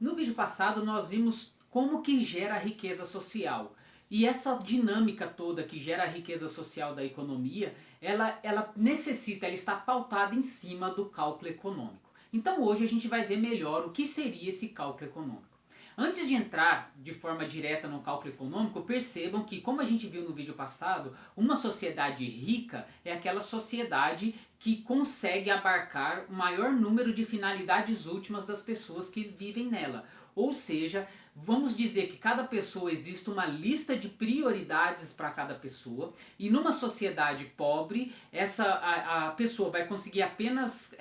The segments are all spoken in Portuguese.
No vídeo passado nós vimos como que gera a riqueza social. E essa dinâmica toda que gera a riqueza social da economia, ela necessita, ela está pautada em cima do cálculo econômico. Então hoje a gente vai ver melhor o que seria esse cálculo econômico. Antes de entrar de forma direta no cálculo econômico, percebam que, como a gente viu no vídeo passado, uma sociedade rica é aquela sociedade que consegue abarcar o maior número de finalidades últimas das pessoas que vivem nela. Ou seja, vamos dizer que cada pessoa existe uma lista de prioridades para cada pessoa, e numa sociedade pobre, a pessoa vai conseguir apenas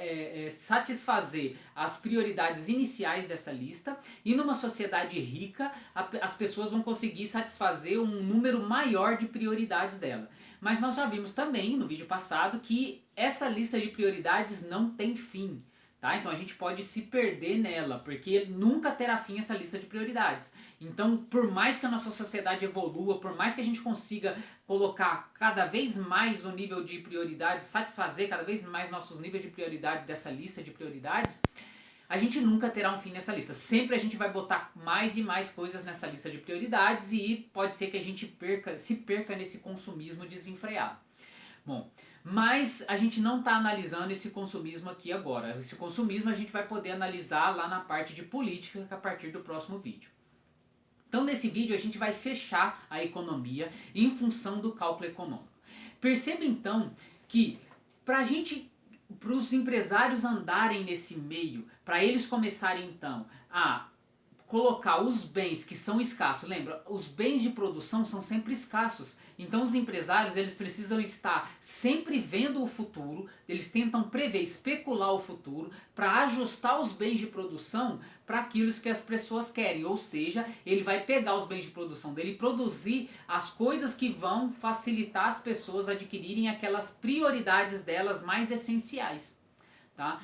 satisfazer as prioridades iniciais dessa lista, e numa sociedade rica, as pessoas vão conseguir satisfazer um número maior de prioridades dela. Mas nós já vimos também no vídeo passado que essa lista de prioridades não tem fim. Tá? Então a gente pode se perder nela, porque nunca terá fim essa lista de prioridades. Então, por mais que a nossa sociedade evolua, por mais que a gente consiga colocar cada vez mais o nível de prioridades, satisfazer cada vez mais nossos níveis de prioridade dessa lista de prioridades, a gente nunca terá um fim nessa lista. Sempre a gente vai botar mais e mais coisas nessa lista de prioridades e pode ser que a gente se perca nesse consumismo desenfreado. Bom, mas a gente não está analisando esse consumismo aqui agora. Esse consumismo a gente vai poder analisar lá na parte de política a partir do próximo vídeo. Então nesse vídeo a gente vai fechar a economia em função do cálculo econômico. Perceba então que para os empresários andarem nesse meio, para eles começarem então a colocar os bens que são escassos, lembra, os bens de produção são sempre escassos, então os empresários eles precisam estar sempre vendo o futuro, eles tentam prever, especular o futuro para ajustar os bens de produção para aquilo que as pessoas querem, ou seja, ele vai pegar os bens de produção dele e produzir as coisas que vão facilitar as pessoas adquirirem aquelas prioridades delas mais essenciais, tá?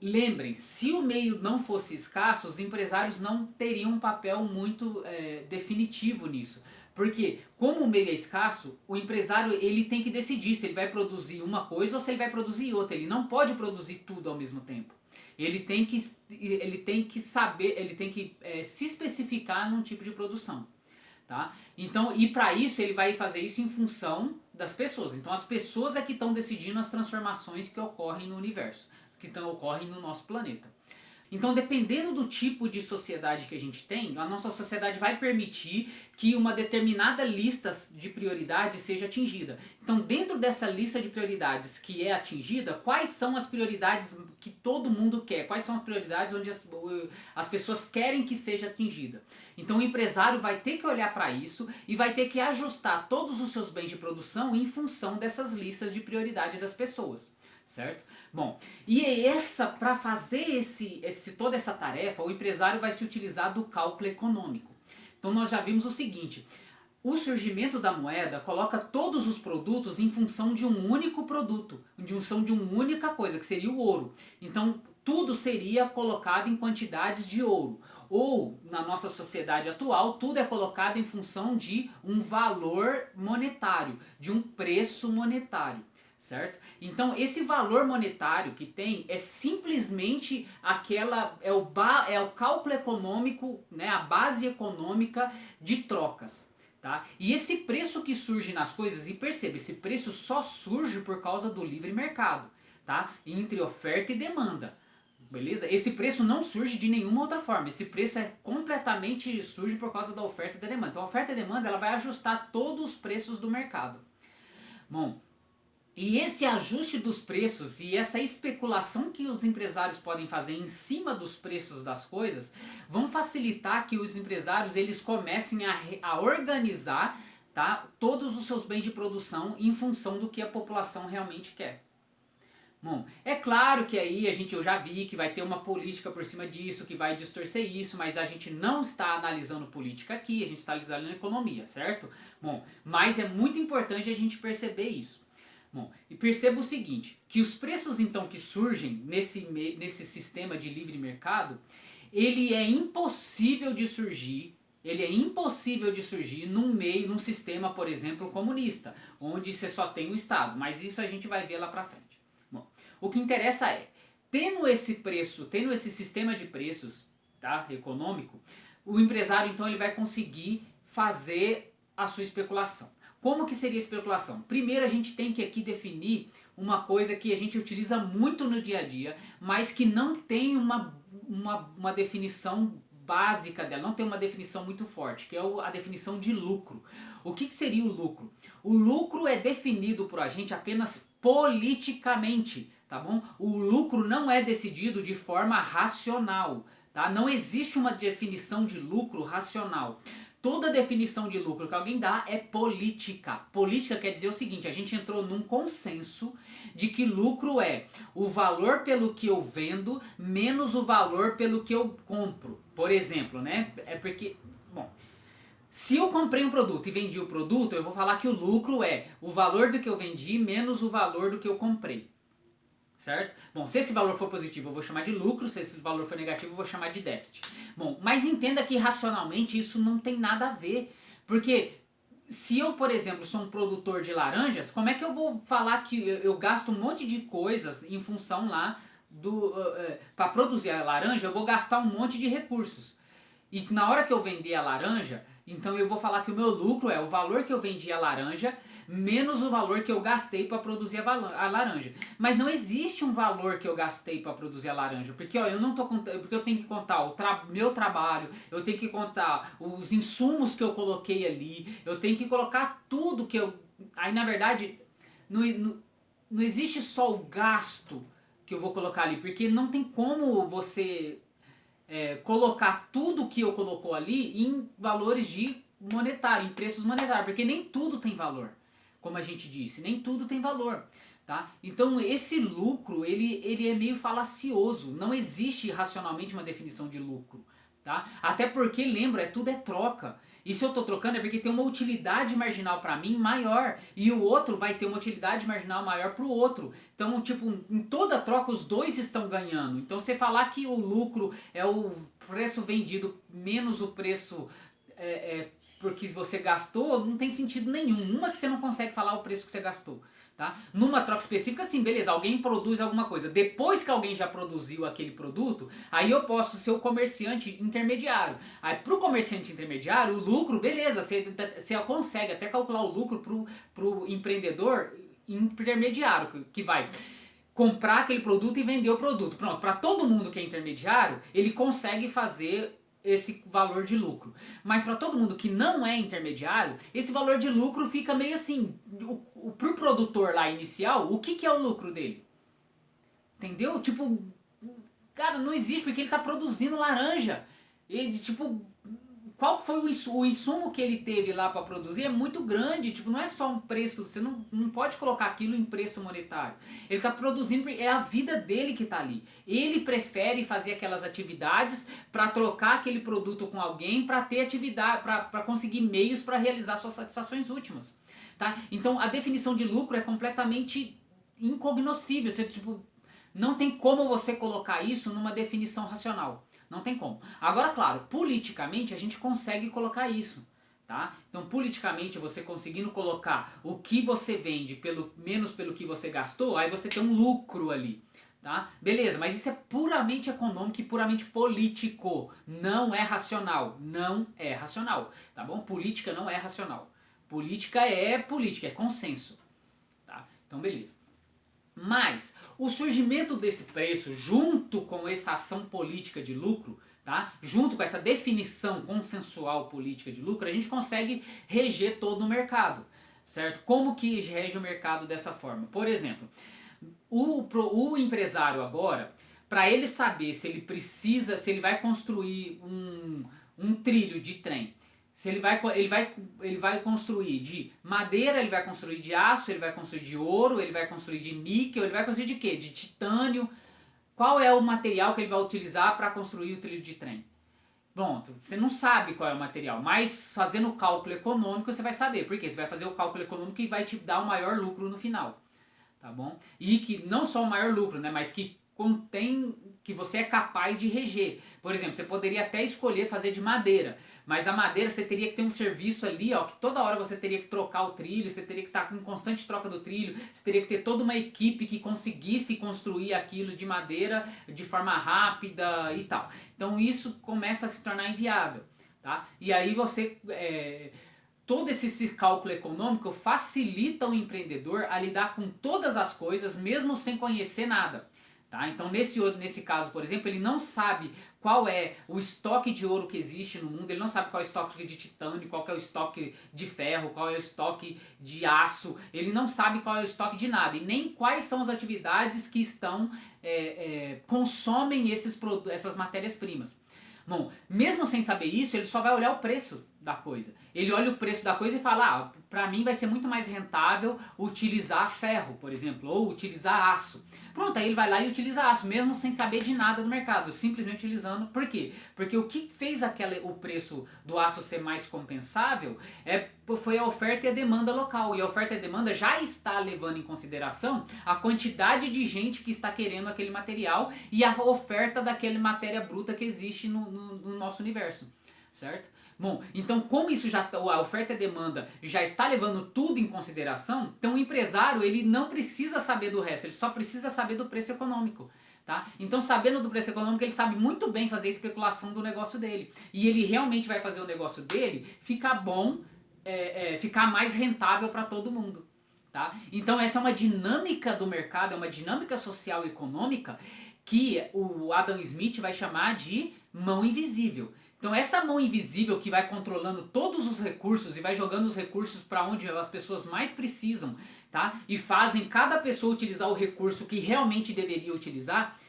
Lembrem, se o meio não fosse escasso, os empresários não teriam um papel muito definitivo nisso. Porque, como o meio é escasso, o empresário ele tem que decidir se ele vai produzir uma coisa ou se ele vai produzir outra. Ele não pode produzir tudo ao mesmo tempo. Ele tem que saber, ele tem que se especificar num tipo de produção. Tá? Então, e para isso ele vai fazer isso em função das pessoas. Então as pessoas é que estão decidindo as transformações que ocorrem no universo, que ocorrem no nosso planeta. Então, dependendo do tipo de sociedade que a gente tem, a nossa sociedade vai permitir que uma determinada lista de prioridades seja atingida. Então, dentro dessa lista de prioridades que é atingida, quais são as prioridades que todo mundo quer? Quais são as prioridades onde as pessoas querem que seja atingida? Então, o empresário vai ter que olhar para isso e vai ter que ajustar todos os seus bens de produção em função dessas listas de prioridade das pessoas. Certo? Bom, e para fazer toda essa tarefa, o empresário vai se utilizar do cálculo econômico. Então nós já vimos o seguinte, o surgimento da moeda coloca todos os produtos em função de um único produto, em função de uma única coisa, que seria o ouro. Então tudo seria colocado em quantidades de ouro. Ou, na nossa sociedade atual, tudo é colocado em função de um valor monetário, de um preço monetário. Certo? Então esse valor monetário que tem é simplesmente é o cálculo econômico, né, a base econômica de trocas. Tá? E esse preço que surge nas coisas, e perceba, esse preço só surge por causa do livre mercado, tá? Entre oferta e demanda. Beleza? Esse preço não surge de nenhuma outra forma. Esse preço surge por causa da oferta e da demanda. Então a oferta e a demanda ela vai ajustar todos os preços do mercado. Bom, e esse ajuste dos preços e essa especulação que os empresários podem fazer em cima dos preços das coisas vão facilitar que os empresários eles comecem a organizar, tá, todos os seus bens de produção em função do que a população realmente quer. Bom, é claro que aí eu já vi que vai ter uma política por cima disso, que vai distorcer isso, mas a gente não está analisando política aqui, a gente está analisando economia, certo? Bom, mas é muito importante a gente perceber isso. Bom, e perceba o seguinte, que os preços então que surgem nesse sistema de livre mercado, ele é impossível de surgir num sistema, por exemplo, comunista, onde você só tem o Estado, mas isso a gente vai ver lá pra frente. Bom, o que interessa é, tendo esse sistema de preços tá? Econômico, o empresário então ele vai conseguir fazer a sua especulação. Como que seria a especulação? Primeiro a gente tem que aqui definir uma coisa que a gente utiliza muito no dia a dia, mas que não tem uma definição básica dela, não tem uma definição muito forte, que é a definição de lucro. O que seria o lucro? O lucro é definido por a gente apenas politicamente, tá bom? O lucro não é decidido de forma racional, tá? Não existe uma definição de lucro racional. Toda definição de lucro que alguém dá é política. Política quer dizer o seguinte, a gente entrou num consenso de que lucro é o valor pelo que eu vendo menos o valor pelo que eu compro. Por exemplo, né? É porque, bom, se eu comprei um produto e vendi o produto, eu vou falar que o lucro é o valor do que eu vendi menos o valor do que eu comprei. Certo? Bom, se esse valor for positivo eu vou chamar de lucro, se esse valor for negativo eu vou chamar de déficit. Bom, mas entenda que racionalmente isso não tem nada a ver, porque se eu, por exemplo, sou um produtor de laranjas, como é que eu vou falar que eu gasto um monte de coisas em função lá para produzir a laranja, eu vou gastar um monte de recursos. E na hora que eu vender a laranja, então eu vou falar que o meu lucro é o valor que eu vendi a laranja menos o valor que eu gastei para produzir a laranja. Mas não existe um valor que eu gastei para produzir a laranja, porque ó, eu não tô contando, porque eu tenho que contar meu trabalho, eu tenho que contar os insumos que eu coloquei ali, eu tenho que colocar tudo que eu... Aí na verdade não existe só o gasto que eu vou colocar ali, porque não tem como você colocar tudo que eu colocou ali em valores de monetário, em preços monetários, porque nem tudo tem valor, como a gente disse, nem tudo tem valor, tá? Então esse lucro, ele é meio falacioso, não existe racionalmente uma definição de lucro, tá? Até porque, lembra, tudo é troca. E se eu estou trocando é porque tem uma utilidade marginal para mim maior e o outro vai ter uma utilidade marginal maior para o outro. Então, tipo, em toda troca os dois estão ganhando. Então, você falar que o lucro é o preço vendido menos o preço porque você gastou, não tem sentido nenhum. Uma que você não consegue falar o preço que você gastou. Tá? Numa troca específica, sim, beleza, alguém produz alguma coisa. Depois que alguém já produziu aquele produto, aí eu posso ser o comerciante intermediário. Aí pro comerciante intermediário, o lucro, beleza, você consegue até calcular o lucro pro empreendedor intermediário, que vai comprar aquele produto e vender o produto. Pronto, para todo mundo que é intermediário, ele consegue fazer esse valor de lucro. Mas para todo mundo que não é intermediário, esse valor de lucro fica meio assim, pro produtor lá inicial, o que é o lucro dele? Entendeu? Tipo, cara, não existe porque ele tá produzindo laranja. Ele, tipo, qual foi o insumo que ele teve lá para produzir é muito grande, tipo, não é só um preço, você não pode colocar aquilo em preço monetário. Ele está produzindo, é a vida dele que está ali. Ele prefere fazer aquelas atividades para trocar aquele produto com alguém, para ter atividade, para conseguir meios para realizar suas satisfações últimas. Tá? Então a definição de lucro é completamente incognoscível, você, tipo, não tem como você colocar isso numa definição racional. Não tem como. Agora, claro, politicamente a gente consegue colocar isso, tá? Então, politicamente, você conseguindo colocar o que você vende menos pelo que você gastou, aí você tem um lucro ali, tá? Beleza, mas isso é puramente econômico e puramente político. Não é racional. Não é racional, tá bom? Política não é racional. Política, é consenso, tá? Então, beleza. Mas o surgimento desse preço, junto com essa ação política de lucro, tá? Junto com essa definição consensual política de lucro, a gente consegue reger todo o mercado, certo? Como que rege o mercado dessa forma? Por exemplo, o empresário agora, para ele saber se ele vai construir um trilho de trem, se ele vai construir de madeira, ele vai construir de aço, ele vai construir de ouro, ele vai construir de níquel, ele vai construir de quê? De titânio. Qual é o material que ele vai utilizar para construir o trilho de trem? Pronto, você não sabe qual é o material, mas fazendo o cálculo econômico você vai saber. Por quê? Você vai fazer o cálculo econômico que vai te dar o maior lucro no final. Tá bom? E que não só o maior lucro, né, mas que contém, que você é capaz de reger. Por exemplo, você poderia até escolher fazer de madeira, mas a madeira você teria que ter um serviço ali, ó, que toda hora você teria que trocar o trilho, você teria que estar com constante troca do trilho, você teria que ter toda uma equipe que conseguisse construir aquilo de madeira de forma rápida e tal. Então isso começa a se tornar inviável, tá? E aí você... todo esse cálculo econômico facilita o empreendedor a lidar com todas as coisas, mesmo sem conhecer nada. Tá? Então, nesse caso, por exemplo, ele não sabe qual é o estoque de ouro que existe no mundo, ele não sabe qual é o estoque de titânio, qual é o estoque de ferro, qual é o estoque de aço, ele não sabe qual é o estoque de nada, e nem quais são as atividades que consomem essas matérias-primas. Bom, mesmo sem saber isso, ele só vai olhar o preço da coisa. Ele olha o preço da coisa e fala, pra mim vai ser muito mais rentável utilizar ferro, por exemplo, ou utilizar aço. Pronto, aí ele vai lá e utiliza aço, mesmo sem saber de nada do mercado, simplesmente utilizando. Por quê? Porque o que fez o preço do aço ser mais compensável foi a oferta e a demanda local. E a oferta e a demanda já está levando em consideração a quantidade de gente que está querendo aquele material e a oferta daquela matéria bruta que existe no nosso universo, certo? Bom, então como isso a oferta e a demanda já está levando tudo em consideração, então o empresário ele não precisa saber do resto, ele só precisa saber do preço econômico. Tá? Então, sabendo do preço econômico, ele sabe muito bem fazer a especulação do negócio dele. E ele realmente vai fazer o negócio dele ficar bom, ficar mais rentável para todo mundo. Tá? Então, essa é uma dinâmica do mercado, é uma dinâmica social e econômica que o Adam Smith vai chamar de mão invisível. Então essa mão invisível que vai controlando todos os recursos e vai jogando os recursos para onde as pessoas mais precisam, tá? E fazem cada pessoa utilizar o recurso que realmente deveria utilizar,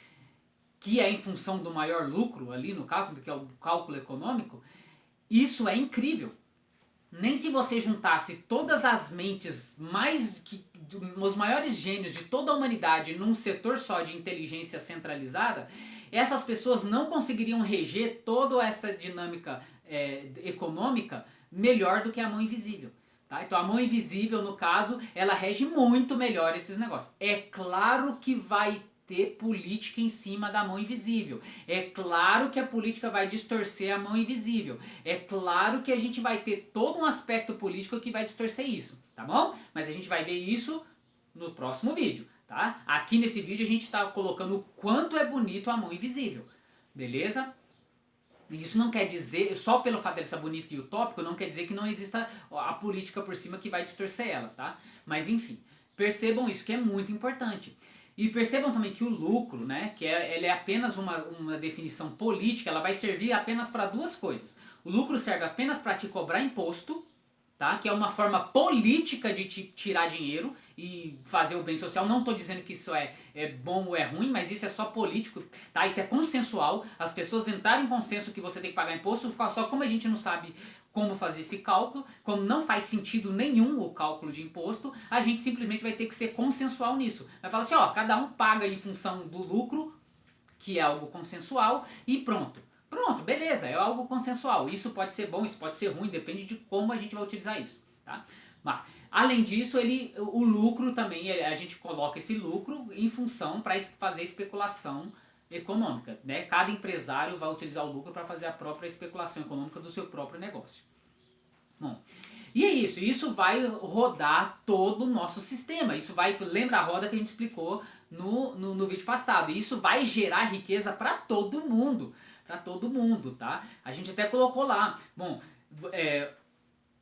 que é em função do maior lucro ali no cálculo, que é o cálculo econômico, isso é incrível. Nem se você juntasse todas as mentes os maiores gênios de toda a humanidade num setor só de inteligência centralizada, essas pessoas não conseguiriam reger toda essa dinâmica econômica melhor do que a mão invisível. Tá? Então a mão invisível, no caso, ela rege muito melhor esses negócios. É claro que vai ter política em cima da mão invisível. É claro que a política vai distorcer a mão invisível. É claro que a gente vai ter todo um aspecto político que vai distorcer isso, tá bom? Mas a gente vai ver isso no próximo vídeo, tá? Aqui nesse vídeo a gente está colocando o quanto é bonito a mão invisível, beleza? Isso não quer dizer, só pelo fato dele ser bonito e utópico, não quer dizer que não exista a política por cima que vai distorcer ela, tá? Mas enfim, percebam isso que é muito importante. E percebam também que o lucro, né, ele é apenas uma definição política, ela vai servir apenas para duas coisas. O lucro serve apenas para te cobrar imposto, tá? Que é uma forma política de te tirar dinheiro e fazer o bem social. Não estou dizendo que isso é bom ou é ruim, mas isso é só político, tá? Isso é consensual, as pessoas entraram em consenso que você tem que pagar imposto, só como a gente não sabe como fazer esse cálculo, como não faz sentido nenhum o cálculo de imposto, a gente simplesmente vai ter que ser consensual nisso. Vai falar assim, ó, cada um paga em função do lucro, que é algo consensual, e pronto. Pronto, beleza, é algo consensual. Isso pode ser bom, isso pode ser ruim, depende de como a gente vai utilizar isso, tá? Mas, além disso, o lucro também, a gente coloca esse lucro em função para fazer especulação econômica, né? Cada empresário vai utilizar o lucro para fazer a própria especulação econômica do seu próprio negócio. Bom, e é isso vai rodar todo o nosso sistema, lembra a roda que a gente explicou no vídeo passado, isso vai gerar riqueza para todo mundo, tá? A gente até colocou lá, bom,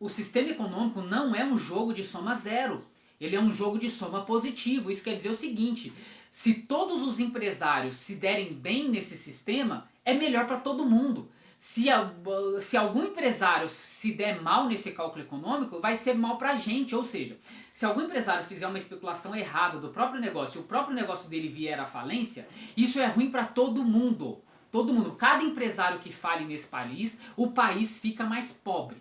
o sistema econômico não é um jogo de soma zero, ele é um jogo de soma positivo. Isso quer dizer o seguinte, se todos os empresários se derem bem nesse sistema, é melhor para todo mundo. Se algum empresário se der mal nesse cálculo econômico, vai ser mal para a gente. Ou seja, se algum empresário fizer uma especulação errada do próprio negócio e o próprio negócio dele vier à falência, isso é ruim para todo mundo. Todo mundo. Cada empresário que fale nesse país, o país fica mais pobre.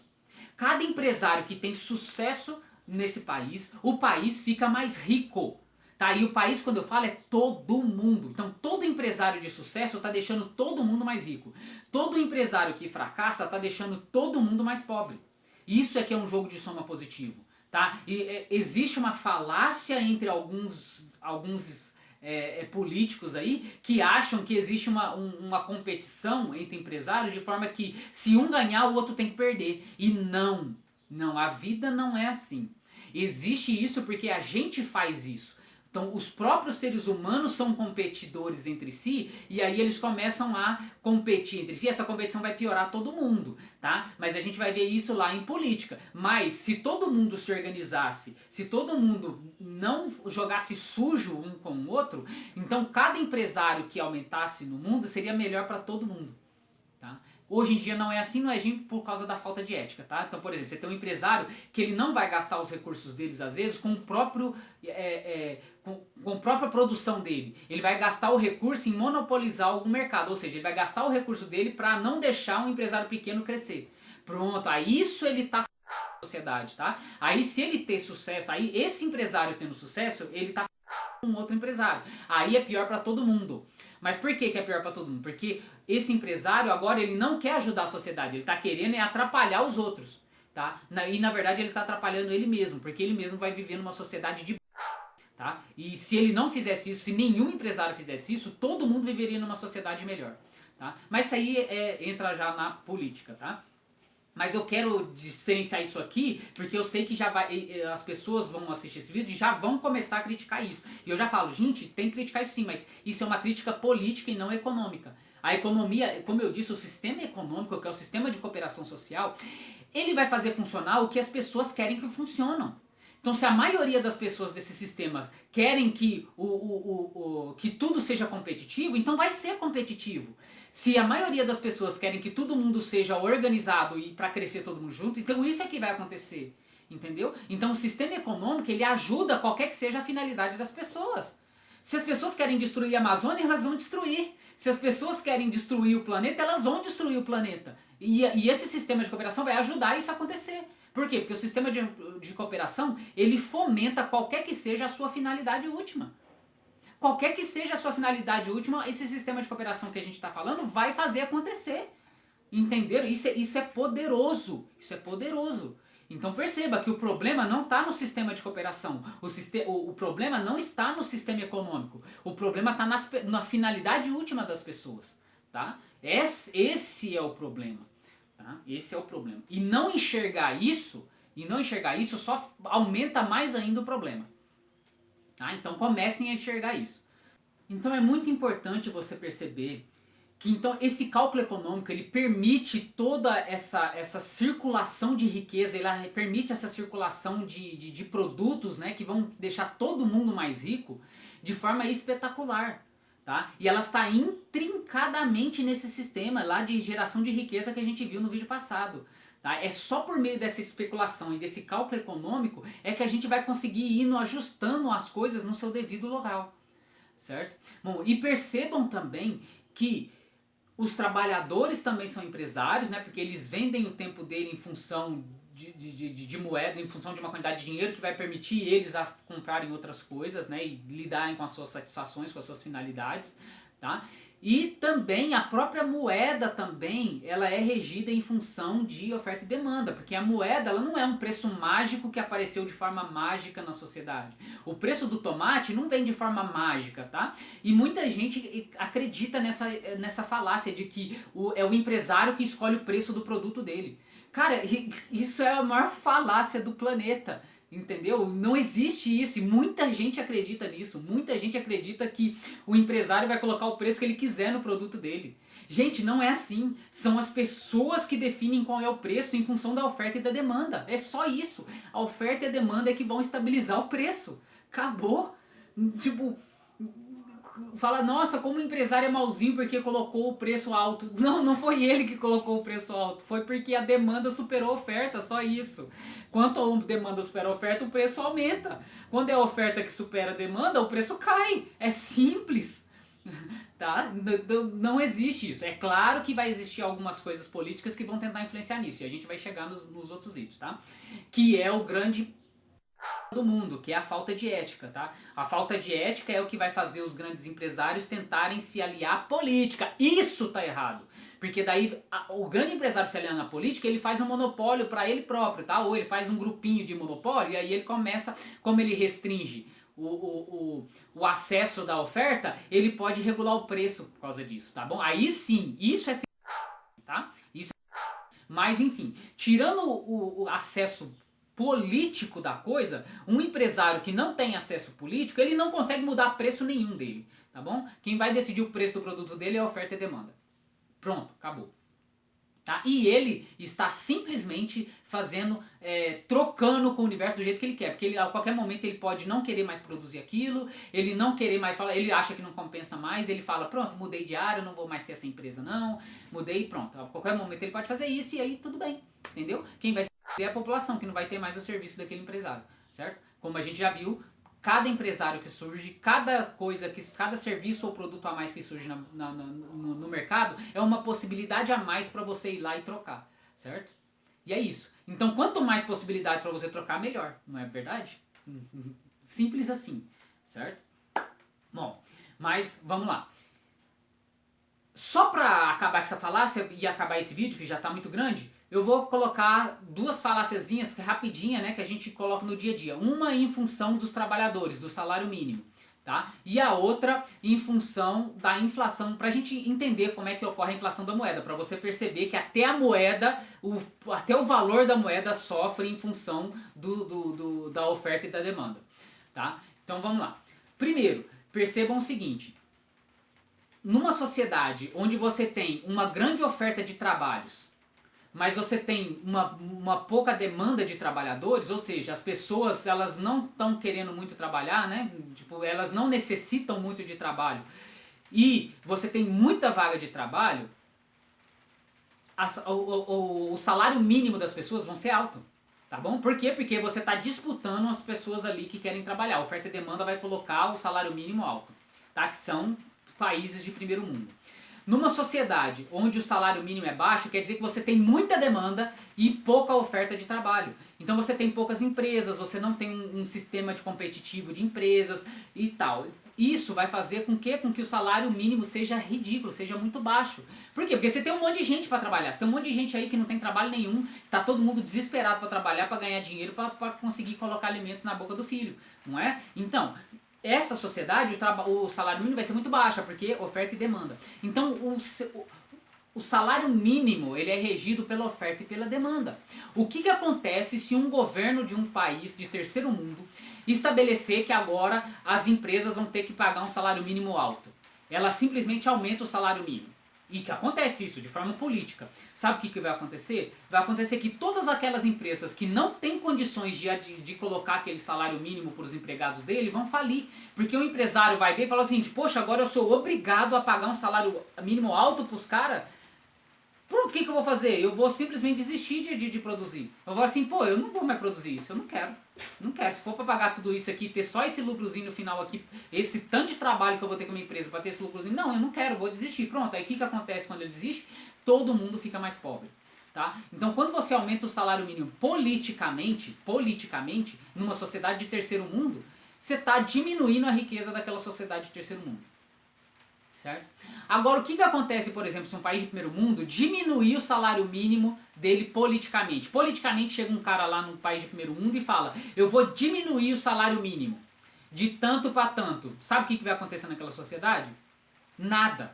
Cada empresário que tem sucesso nesse país, o país fica mais rico. Tá? E o país, quando eu falo, é todo mundo. Então, todo empresário de sucesso está deixando todo mundo mais rico. Todo empresário que fracassa está deixando todo mundo mais pobre. Isso é que é um jogo de soma positivo. Tá? E existe uma falácia entre alguns políticos aí que acham que existe uma competição entre empresários de forma que se um ganhar o outro tem que perder. E não, a vida não é assim. Existe isso porque a gente faz isso. Então, os próprios seres humanos são competidores entre si e aí eles começam a competir entre si. Essa competição vai piorar todo mundo, tá? Mas a gente vai ver isso lá em política. Mas se todo mundo se organizasse, se todo mundo não jogasse sujo um com o outro, então cada empresário que aumentasse no mundo seria melhor para todo mundo, tá? Hoje em dia não é assim, não é assim por causa da falta de ética, tá? Então, por exemplo, você tem um empresário que ele não vai gastar os recursos deles, às vezes, com com a própria produção dele. Ele vai gastar o recurso em monopolizar algum mercado, ou seja, ele vai gastar o recurso dele para não deixar um empresário pequeno crescer. Pronto, aí isso ele tá na sociedade, tá? Aí se ele ter sucesso, aí esse empresário tendo sucesso, ele tá com outro empresário. Aí é pior para todo mundo. Mas por que é pior para todo mundo? Porque esse empresário agora ele não quer ajudar a sociedade, ele está querendo atrapalhar os outros, tá? E na verdade ele está atrapalhando ele mesmo, porque ele mesmo vai viver numa sociedade de tá? E se ele não fizesse isso, se nenhum empresário fizesse isso, todo mundo viveria numa sociedade melhor, tá? Mas isso aí entra já na política, tá? Mas eu quero diferenciar isso aqui, porque eu sei que já as pessoas vão assistir esse vídeo e já vão começar a criticar isso. E eu já falo, gente, tem que criticar isso sim, mas isso é uma crítica política e não econômica. A economia, como eu disse, o sistema econômico, que é o sistema de cooperação social, ele vai fazer funcionar o que as pessoas querem que funcionem. Então, se a maioria das pessoas desse sistema querem que, que tudo seja competitivo, então vai ser competitivo. Se a maioria das pessoas querem que todo mundo seja organizado e para crescer todo mundo junto, então isso é que vai acontecer. Entendeu? Então, o sistema econômico, ele ajuda qualquer que seja a finalidade das pessoas. Se as pessoas querem destruir a Amazônia, elas vão destruir. Se as pessoas querem destruir o planeta, elas vão destruir o planeta. E esse sistema de cooperação vai ajudar isso a acontecer. Por quê? Porque o sistema de cooperação, ele fomenta qualquer que seja a sua finalidade última. Qualquer que seja a sua finalidade última, esse sistema de cooperação que a gente está falando vai fazer acontecer. Entenderam? Isso é poderoso. Isso é poderoso. Então perceba que o problema não está no sistema de cooperação. O problema não está no sistema econômico. O problema está na finalidade última das pessoas. Tá? Esse é o problema. Tá? Esse é o problema. E não enxergar isso só aumenta mais ainda o problema. Tá? Então comecem a enxergar isso. Então é muito importante você perceber que então esse cálculo econômico ele permite toda essa circulação de riqueza, ele permite essa circulação de produtos, né, que vão deixar todo mundo mais rico de forma espetacular. Tá? E ela está intrincadamente nesse sistema lá de geração de riqueza que a gente viu no vídeo passado. Tá? É só por meio dessa especulação e desse cálculo econômico é que a gente vai conseguir ir ajustando as coisas no seu devido local. Certo? Bom, e percebam também que os trabalhadores também são empresários, né? Porque eles vendem o tempo dele em função de moeda, em função de uma quantidade de dinheiro que vai permitir eles a comprarem outras coisas, né? E lidarem com as suas satisfações, com as suas finalidades, tá? E também a própria moeda também, ela é regida em função de oferta e demanda, porque a moeda ela não é um preço mágico que apareceu de forma mágica na sociedade. O preço do tomate não vem de forma mágica, tá? E muita gente acredita nessa falácia de que é o empresário que escolhe o preço do produto dele. Cara, isso é a maior falácia do planeta. Entendeu? Não existe isso e muita gente acredita nisso. Muita gente acredita que o empresário vai colocar o preço que ele quiser no produto dele. Gente, não é assim. São as pessoas que definem qual é o preço em função da oferta e da demanda. É só isso. A oferta e a demanda é que vão estabilizar o preço. Acabou. Tipo, fala, nossa, como o empresário é malzinho porque colocou o preço alto. Não, não foi ele que colocou o preço alto. Foi porque a demanda superou a oferta, só isso. Quanto a demanda supera a oferta, o preço aumenta. Quando é a oferta que supera a demanda, o preço cai. É simples. Tá? Não existe isso. É claro que vai existir algumas coisas políticas que vão tentar influenciar nisso. E a gente vai chegar nos outros vídeos, tá? Que é o grande do mundo, que é a falta de ética, tá? A falta de ética é o que vai fazer os grandes empresários tentarem se aliar à política. Isso tá errado. Porque daí o grande empresário se aliando à política, ele faz um monopólio para ele próprio, tá? Ou ele faz um grupinho de monopólio e aí ele começa, como ele restringe o acesso da oferta, ele pode regular o preço por causa disso, tá bom? Aí sim, isso é tá? Isso é... Mas enfim, tirando o acesso político da coisa, um empresário que não tem acesso político, ele não consegue mudar preço nenhum dele, tá bom? Quem vai decidir o preço do produto dele é a oferta e demanda. Pronto, acabou. Tá? E ele está simplesmente fazendo, trocando com o universo do jeito que ele quer, porque ele, a qualquer momento ele pode não querer mais produzir aquilo, ele não querer mais falar, ele acha que não compensa mais, ele fala, pronto, mudei de área, não vou mais ter essa empresa não, mudei, pronto. A qualquer momento ele pode fazer isso e aí tudo bem, entendeu? Quem vai ser é a população, que não vai ter mais o serviço daquele empresário, certo? Como a gente já viu, cada empresário que surge, cada coisa, cada serviço ou produto a mais que surge no mercado é uma possibilidade a mais para você ir lá e trocar, certo? E é isso. Então, quanto mais possibilidades para você trocar, melhor, não é verdade? Simples assim, certo? Bom, mas vamos lá. Só para acabar com essa falácia e acabar esse vídeo, que já está muito grande, eu vou colocar duas faláciazinhas rapidinha, né, que a gente coloca no dia a dia. Uma em função dos trabalhadores, do salário mínimo, tá? E a outra em função da inflação, pra gente entender como é que ocorre a inflação da moeda, para você perceber que até a moeda, até o valor da moeda sofre em função da oferta e da demanda, tá? Então vamos lá. Primeiro, percebam o seguinte: numa sociedade onde você tem uma grande oferta de trabalhos, mas você tem uma pouca demanda de trabalhadores, ou seja, as pessoas elas não estão querendo muito trabalhar, né? Tipo, elas não necessitam muito de trabalho, e você tem muita vaga de trabalho, o salário mínimo das pessoas vão ser alto, tá bom? Por quê? Porque você está disputando as pessoas ali que querem trabalhar. A oferta e demanda vai colocar o salário mínimo alto, tá? Que são países de primeiro mundo. Numa sociedade onde o salário mínimo é baixo, quer dizer que você tem muita demanda e pouca oferta de trabalho. Então você tem poucas empresas, você não tem um sistema de competitivo de empresas e tal. Isso vai fazer com que o salário mínimo seja ridículo, seja muito baixo. Por quê? Porque você tem um monte de gente para trabalhar. Você tem um monte de gente aí que não tem trabalho nenhum, está todo mundo desesperado para trabalhar, para ganhar dinheiro, para conseguir colocar alimento na boca do filho, não é? Então, essa sociedade, o salário mínimo vai ser muito baixo, porque oferta e demanda. Então, o salário mínimo ele é regido pela oferta e pela demanda. O que acontece se um governo de um país de terceiro mundo estabelecer que agora as empresas vão ter que pagar um salário mínimo alto? Ela simplesmente aumenta o salário mínimo. E que acontece isso de forma política. Sabe o que vai acontecer? Vai acontecer que todas aquelas empresas que não têm condições de colocar aquele salário mínimo para os empregados dele vão falir. Porque o empresário vai ver e falar o seguinte: poxa, agora eu sou obrigado a pagar um salário mínimo alto para os caras? Pronto, o que eu vou fazer? Eu vou simplesmente desistir de produzir. Eu vou assim, pô, eu não vou mais produzir isso, eu não quero. Não quero. Se for para pagar tudo isso aqui, ter só esse lucrozinho no final aqui, esse tanto de trabalho que eu vou ter com a minha empresa para ter esse lucrozinho, não, eu não quero, vou desistir. Pronto, aí o que acontece quando ele desiste? Todo mundo fica mais pobre. Tá? Então, quando você aumenta o salário mínimo politicamente, numa sociedade de terceiro mundo, você está diminuindo a riqueza daquela sociedade de terceiro mundo. Certo? Agora, o que acontece, por exemplo, se um país de primeiro mundo diminuir o salário mínimo dele politicamente? Politicamente chega um cara lá num país de primeiro mundo e fala: eu vou diminuir o salário mínimo de tanto para tanto. Sabe o que vai acontecer naquela sociedade? Nada.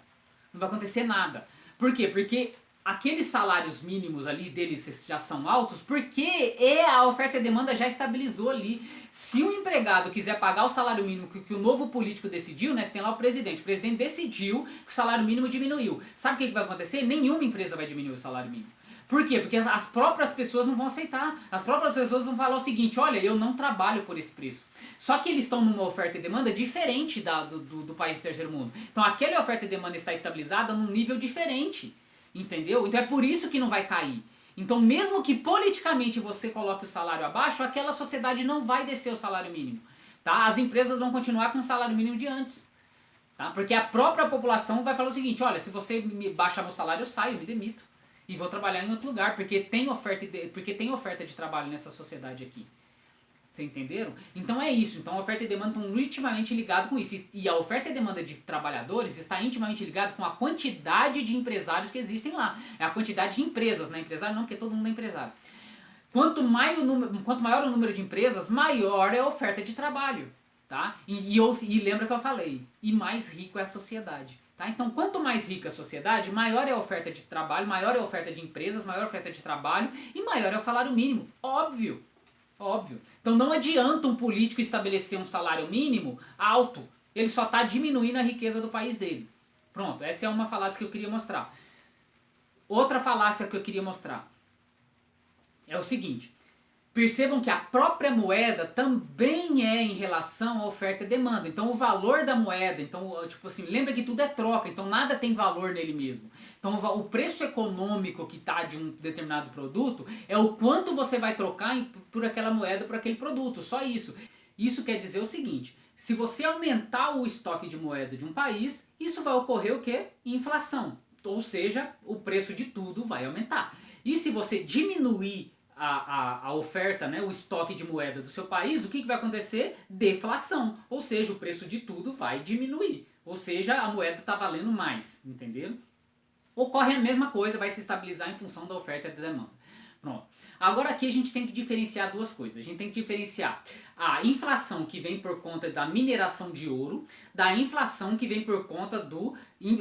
Não vai acontecer nada. Por quê? Porque aqueles salários mínimos ali deles já são altos, porque a oferta e a demanda já estabilizou ali. Se o empregado quiser pagar o salário mínimo que o novo político decidiu, né, você tem lá o presidente decidiu que o salário mínimo diminuiu. Sabe o que vai acontecer? Nenhuma empresa vai diminuir o salário mínimo. Por quê? Porque as próprias pessoas não vão aceitar. As próprias pessoas vão falar o seguinte: olha, eu não trabalho por esse preço. Só que eles estão numa oferta e demanda diferente do país do terceiro mundo. Então aquela oferta e demanda está estabilizada num nível diferente. Entendeu? Então é por isso que não vai cair. Então, mesmo que politicamente você coloque o salário abaixo, aquela sociedade não vai descer o salário mínimo. Tá? As empresas vão continuar com o salário mínimo de antes. Tá? Porque a própria população vai falar o seguinte: olha, se você me baixar meu salário, eu saio, eu me demito. E vou trabalhar em outro lugar, porque tem oferta de trabalho nessa sociedade aqui. Vocês entenderam? Então é isso. Então a oferta e demanda estão intimamente ligados com isso. E a oferta e demanda de trabalhadores está intimamente ligado com a quantidade de empresários que existem lá. É a quantidade de empresas, né? Empresário não, porque todo mundo é empresário. Quanto maior o número de empresas, maior é a oferta de trabalho. tá? E lembra que eu falei, e mais rico é a sociedade. Tá? Então, quanto mais rica a sociedade, maior é a oferta de trabalho, maior é a oferta de empresas, maior a oferta de trabalho e maior é o salário mínimo. Óbvio, óbvio. Então não adianta um político estabelecer um salário mínimo alto, ele só está diminuindo a riqueza do país dele. Pronto, essa é uma falácia que eu queria mostrar. Outra falácia que eu queria mostrar é o seguinte. Percebam que a própria moeda também é em relação à oferta e demanda. Então o valor da moeda, então tipo assim, lembra que tudo é troca, então nada tem valor nele mesmo. Então o preço econômico que está de um determinado produto é o quanto você vai trocar por aquela moeda, por aquele produto, só isso. Isso quer dizer o seguinte, se você aumentar o estoque de moeda de um país, isso vai ocorrer o quê? Inflação. Ou seja, o preço de tudo vai aumentar. E se você diminuir a oferta, né, o estoque de moeda do seu país, o que vai acontecer? Deflação, ou seja, o preço de tudo vai diminuir, ou seja, a moeda está valendo mais, entenderam? Ocorre a mesma coisa, vai se estabilizar em função da oferta e da demanda. Pronto. Agora aqui a gente tem que diferenciar duas coisas. A gente tem que diferenciar a inflação que vem por conta da mineração de ouro, da inflação que vem por conta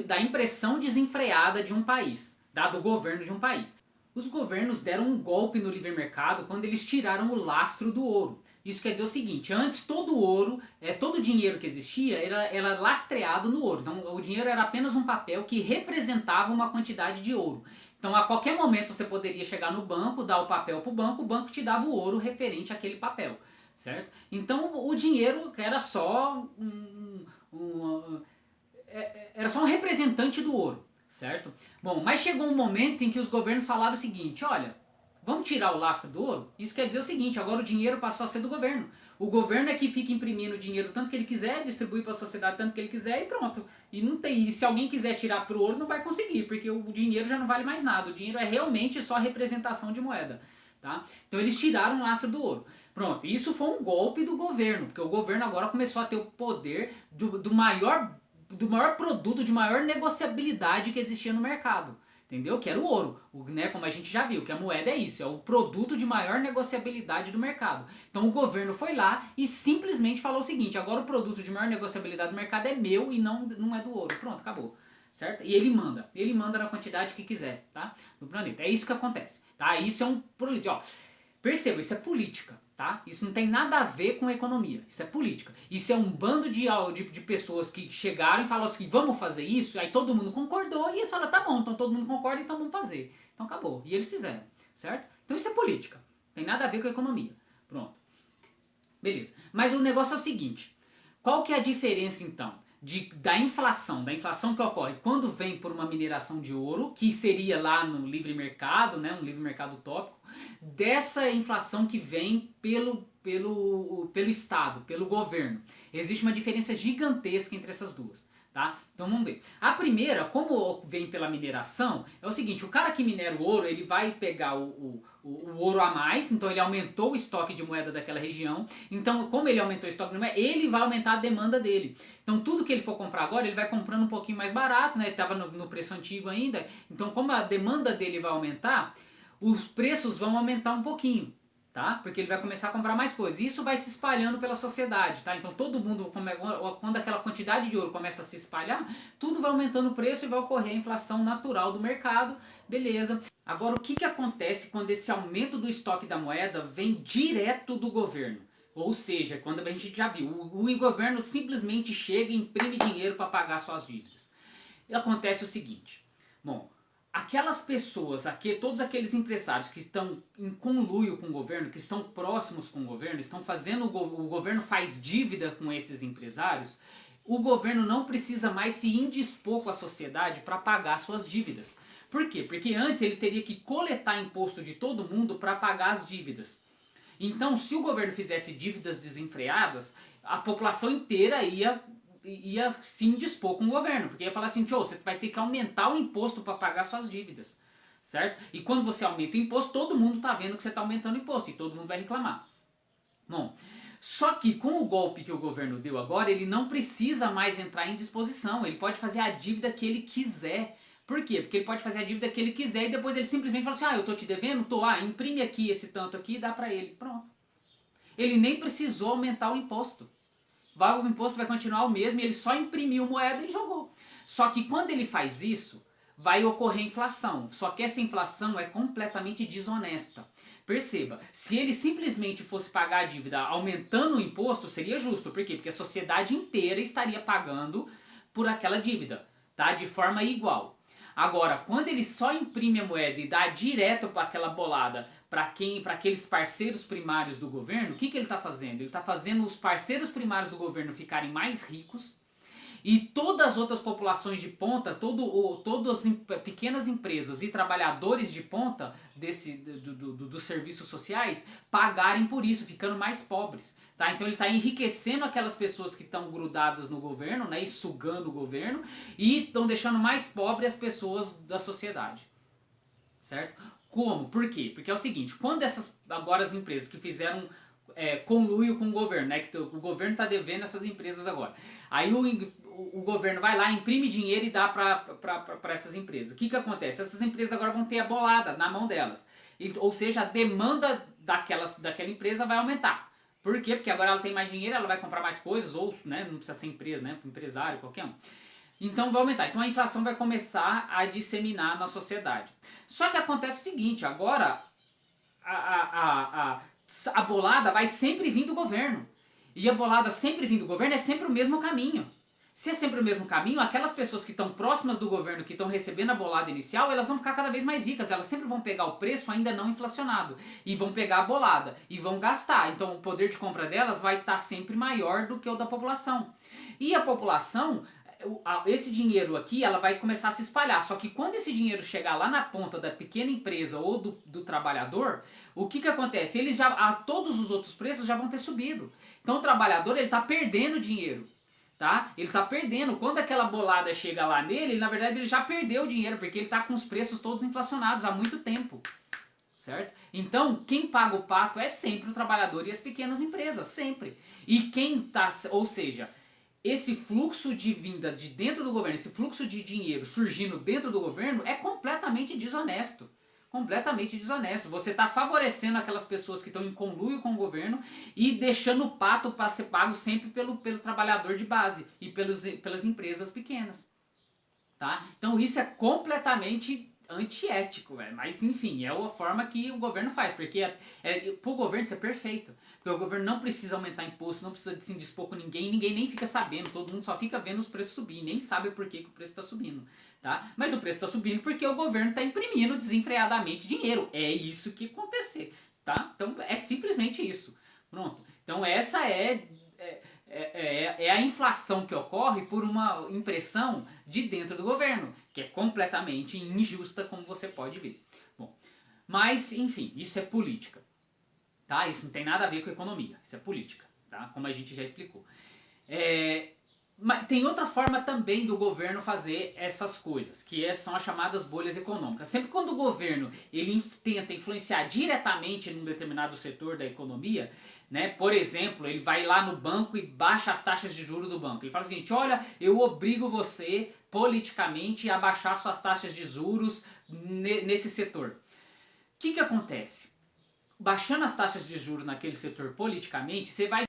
da impressão desenfreada de um país, do governo de um país. Os governos deram um golpe no livre mercado quando eles tiraram o lastro do ouro. Isso quer dizer o seguinte, antes todo o ouro, todo o dinheiro que existia era lastreado no ouro. Então o dinheiro era apenas um papel que representava uma quantidade de ouro. Então a qualquer momento você poderia chegar no banco, dar o papel para o banco te dava o ouro referente àquele papel, certo? Então o dinheiro era só era só um representante do ouro. Certo? Bom, mas chegou um momento em que os governos falaram o seguinte, olha, vamos tirar o lastro do ouro? Isso quer dizer o seguinte, agora o dinheiro passou a ser do governo. O governo é que fica imprimindo o dinheiro tanto que ele quiser, distribui para a sociedade tanto que ele quiser e pronto. E se alguém quiser tirar pro ouro, não vai conseguir, porque o dinheiro já não vale mais nada. O dinheiro é realmente só representação de moeda. Tá? Então eles tiraram o lastro do ouro. Pronto, isso foi um golpe do governo, porque o governo agora começou a ter o poder do maior produto, de maior negociabilidade que existia no mercado, entendeu? Que era o ouro, né? Como a gente já viu, que a moeda é isso, é o produto de maior negociabilidade do mercado. Então o governo foi lá e simplesmente falou o seguinte, agora o produto de maior negociabilidade do mercado é meu e não é do ouro. Pronto, acabou. Certo? E ele manda na quantidade que quiser, tá? No planeta. É isso que acontece, tá? Isso é um problema, ó. Perceba, isso é política. Tá? Isso não tem nada a ver com economia, isso é política. Isso é um bando de pessoas que chegaram e falaram assim, vamos fazer isso, aí todo mundo concordou e eles falaram, tá bom, então todo mundo concorda, então vamos fazer. Então acabou, e eles fizeram, certo? Então isso é política, não tem nada a ver com economia. Pronto. Beleza, mas o negócio é o seguinte, qual que é a diferença então da inflação que ocorre quando vem por uma mineração de ouro, que seria lá no livre mercado, né, um livre mercado utópico, dessa inflação que vem pelo Estado, pelo governo. Existe uma diferença gigantesca entre essas duas. Tá? Então vamos ver. A primeira, como vem pela mineração, é o seguinte, o cara que minera o ouro, ele vai pegar o ouro a mais, então ele aumentou o estoque de moeda daquela região, então como ele aumentou o estoque de moeda, ele vai aumentar a demanda dele. Então tudo que ele for comprar agora, ele vai comprando um pouquinho mais barato, né? Estava no preço antigo ainda, então como a demanda dele vai aumentar, os preços vão aumentar um pouquinho. Tá? Porque ele vai começar a comprar mais coisas. E isso vai se espalhando pela sociedade, tá? Então todo mundo, quando aquela quantidade de ouro começa a se espalhar, tudo vai aumentando o preço e vai ocorrer a inflação natural do mercado, beleza. Agora o que acontece quando esse aumento do estoque da moeda vem direto do governo? Ou seja, quando a gente já viu, o governo simplesmente chega e imprime dinheiro para pagar suas dívidas. E acontece o seguinte, bom, aquelas pessoas, todos aqueles empresários que estão em conluio com o governo, que estão próximos com o governo, estão fazendo o governo faz dívida com esses empresários, o governo não precisa mais se indispor com a sociedade para pagar suas dívidas. Por quê? Porque antes ele teria que coletar imposto de todo mundo para pagar as dívidas. Então, se o governo fizesse dívidas desenfreadas, a população inteira ia se indispor com o governo, porque ia falar assim, tio, você vai ter que aumentar o imposto para pagar suas dívidas, certo? E quando você aumenta o imposto, todo mundo está vendo que você está aumentando o imposto e todo mundo vai reclamar. Bom, só que com o golpe que o governo deu agora, ele não precisa mais entrar em disposição, ele pode fazer a dívida que ele quiser. Por quê? Porque ele pode fazer a dívida que ele quiser e depois ele simplesmente fala assim, eu tô te devendo? Tô, imprime aqui esse tanto aqui e dá para ele. Pronto. Ele nem precisou aumentar o imposto. o imposto vai continuar o mesmo e ele só imprimiu moeda e jogou. Só que quando ele faz isso, vai ocorrer inflação. Só que essa inflação é completamente desonesta. Perceba, se ele simplesmente fosse pagar a dívida aumentando o imposto, seria justo. Por quê? Porque a sociedade inteira estaria pagando por aquela dívida, tá? De forma igual. Agora, quando ele só imprime a moeda e dá direto para aquela bolada, para aqueles parceiros primários do governo, o que ele está fazendo? Ele está fazendo os parceiros primários do governo ficarem mais ricos e todas as outras populações de ponta, todas as pequenas empresas e trabalhadores de ponta dos serviços sociais pagarem por isso, ficando mais pobres. Tá? Então ele está enriquecendo aquelas pessoas que estão grudadas no governo, né, e sugando o governo, e estão deixando mais pobres as pessoas da sociedade. Certo? Como? Por quê? Porque é o seguinte, quando agora as empresas que fizeram conluio com o governo, né, que o governo está devendo essas empresas agora, aí o governo vai lá, imprime dinheiro e dá para essas empresas. O que acontece? Essas empresas agora vão ter a bolada na mão delas. Ou seja, a demanda daquela empresa vai aumentar. Por quê? Porque agora ela tem mais dinheiro, ela vai comprar mais coisas, ou né, não precisa ser empresa, né, empresário, qualquer um. Então vai aumentar. Então a inflação vai começar a disseminar na sociedade. Só que acontece o seguinte, agora a bolada vai sempre vir do governo. E a bolada sempre vindo do governo é sempre o mesmo caminho. Se é sempre o mesmo caminho, aquelas pessoas que estão próximas do governo, que estão recebendo a bolada inicial, elas vão ficar cada vez mais ricas. Elas sempre vão pegar o preço ainda não inflacionado. E vão pegar a bolada. E vão gastar. Então o poder de compra delas vai estar sempre maior do que o da população. E a população, esse dinheiro aqui, ela vai começar a se espalhar. Só que quando esse dinheiro chegar lá na ponta da pequena empresa ou do trabalhador, o que acontece? Todos os outros preços já vão ter subido. Então o trabalhador, ele está perdendo dinheiro. Tá? Ele está perdendo. Quando aquela bolada chega lá nele, na verdade ele já perdeu o dinheiro, porque ele está com os preços todos inflacionados há muito tempo. Certo? Então, quem paga o pato é sempre o trabalhador e as pequenas empresas, sempre. E quem tá, ou seja, esse fluxo de vinda de dentro do governo, esse fluxo de dinheiro surgindo dentro do governo é completamente desonesto. Completamente desonesto. Você está favorecendo aquelas pessoas que estão em conluio com o governo e deixando o pato para ser pago sempre pelo trabalhador de base e pelas empresas pequenas. Tá? Então isso é completamente antiético, véio. Mas enfim, é a forma que o governo faz, porque pro governo isso é perfeito, porque o governo não precisa aumentar imposto, não precisa se indispor com ninguém nem fica sabendo, todo mundo só fica vendo os preços subir, nem sabe por que o preço está subindo. Tá? Mas o preço está subindo porque o governo está imprimindo desenfreadamente dinheiro, é isso que acontecer, tá? Então é simplesmente isso, pronto. Então essa é a inflação que ocorre por uma impressão de dentro do governo, que é completamente injusta, como você pode ver. Bom, mas, enfim, isso é política. Tá? Isso não tem nada a ver com economia, isso é política, tá? Como a gente já explicou. Mas tem outra forma também do governo fazer essas coisas, que são as chamadas bolhas econômicas. Sempre quando o governo ele tenta influenciar diretamente num determinado setor da economia, né? Por exemplo, ele vai lá no banco e baixa as taxas de juros do banco. Ele fala o seguinte, olha, eu obrigo você politicamente a baixar suas taxas de juros nesse setor. O que acontece? Baixando as taxas de juros naquele setor politicamente, você vai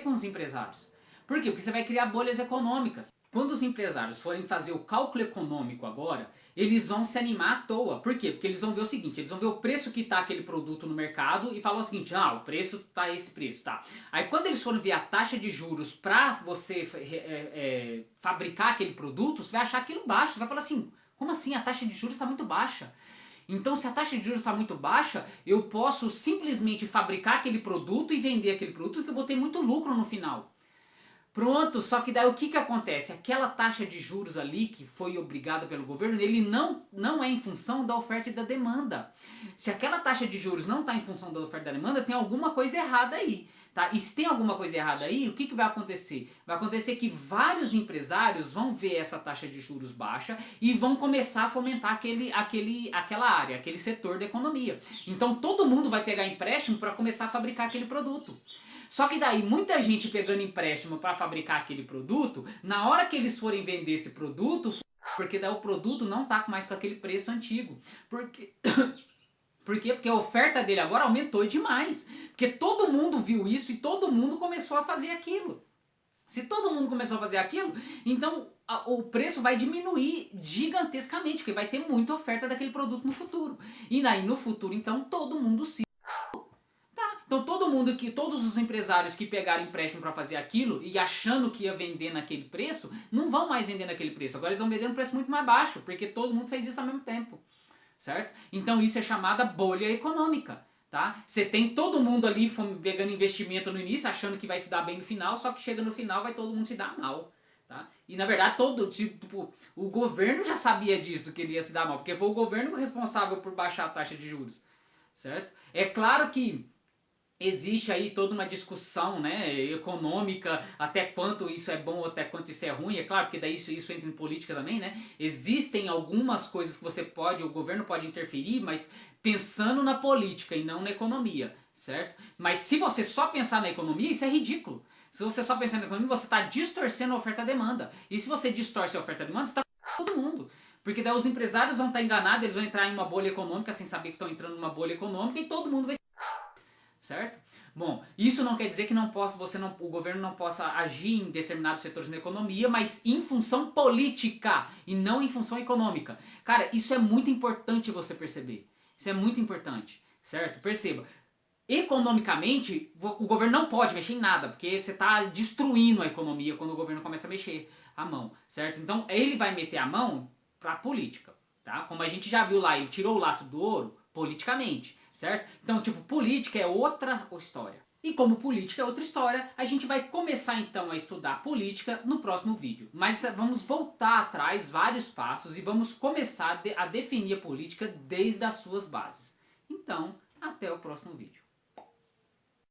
com os empresários. Por quê? Porque você vai criar bolhas econômicas. Quando os empresários forem fazer o cálculo econômico agora, eles vão se animar à toa. Por quê? Porque eles vão ver o seguinte, eles vão ver o preço que está aquele produto no mercado e falar o seguinte, o preço está esse preço, tá? Aí quando eles forem ver a taxa de juros para você fabricar aquele produto, você vai achar aquilo baixo, você vai falar assim, como assim? A taxa de juros está muito baixa. Então, se a taxa de juros está muito baixa, eu posso simplesmente fabricar aquele produto e vender aquele produto que eu vou ter muito lucro no final. Pronto, só que daí o que acontece? Aquela taxa de juros ali que foi obrigada pelo governo, ele não é em função da oferta e da demanda. Se aquela taxa de juros não está em função da oferta e da demanda, tem alguma coisa errada aí. Tá? E se tem alguma coisa errada aí, o que vai acontecer? Vai acontecer que vários empresários vão ver essa taxa de juros baixa e vão começar a fomentar aquela área, aquele setor da economia. Então todo mundo vai pegar empréstimo para começar a fabricar aquele produto. Só que daí muita gente pegando empréstimo para fabricar aquele produto, na hora que eles forem vender esse produto, porque daí o produto não tá mais com aquele preço antigo. Por quê? Porque a oferta dele agora aumentou demais. Porque todo mundo viu isso e todo mundo começou a fazer aquilo. Se todo mundo começar a fazer aquilo, então o preço vai diminuir gigantescamente, porque vai ter muita oferta daquele produto no futuro. E aí no futuro, então, todo mundo se... Então todos os empresários que pegaram empréstimo para fazer aquilo e achando que ia vender naquele preço, não vão mais vender naquele preço. Agora eles vão vender no preço muito mais baixo, porque todo mundo fez isso ao mesmo tempo, certo? Então isso é chamada bolha econômica, tá? Você tem todo mundo ali pegando investimento no início, achando que vai se dar bem no final, só que chega no final vai todo mundo se dar mal. Tá? E na verdade o governo já sabia disso, que ele ia se dar mal, porque foi o governo responsável por baixar a taxa de juros, certo? É claro que existe aí toda uma discussão, né, econômica, até quanto isso é bom, até quanto isso é ruim, é claro, porque daí isso entra em política também, né? Existem algumas coisas que o governo pode interferir, mas pensando na política e não na economia, certo? Mas se você só pensar na economia, isso é ridículo. Se você só pensar na economia, você está distorcendo a oferta e a demanda. E se você distorce a oferta e a demanda, você está todo mundo. Porque daí os empresários vão estar enganados, eles vão entrar em uma bolha econômica sem saber que estão entrando numa bolha econômica e todo mundo vai, certo? Bom, isso não quer dizer que o governo não possa agir em determinados setores na economia, mas em função política e não em função econômica. Cara, isso é muito importante você perceber. Isso é muito importante, certo? Perceba. Economicamente, o governo não pode mexer em nada, porque você está destruindo a economia quando o governo começa a mexer a mão, certo? Então ele vai meter a mão para a política, tá? Como a gente já viu lá, ele tirou o laço do ouro politicamente, certo? Então, tipo, política é outra história. E como política é outra história, a gente vai começar então a estudar política no próximo vídeo. Mas vamos voltar atrás vários passos e vamos começar a definir a política desde as suas bases. Então, até o próximo vídeo.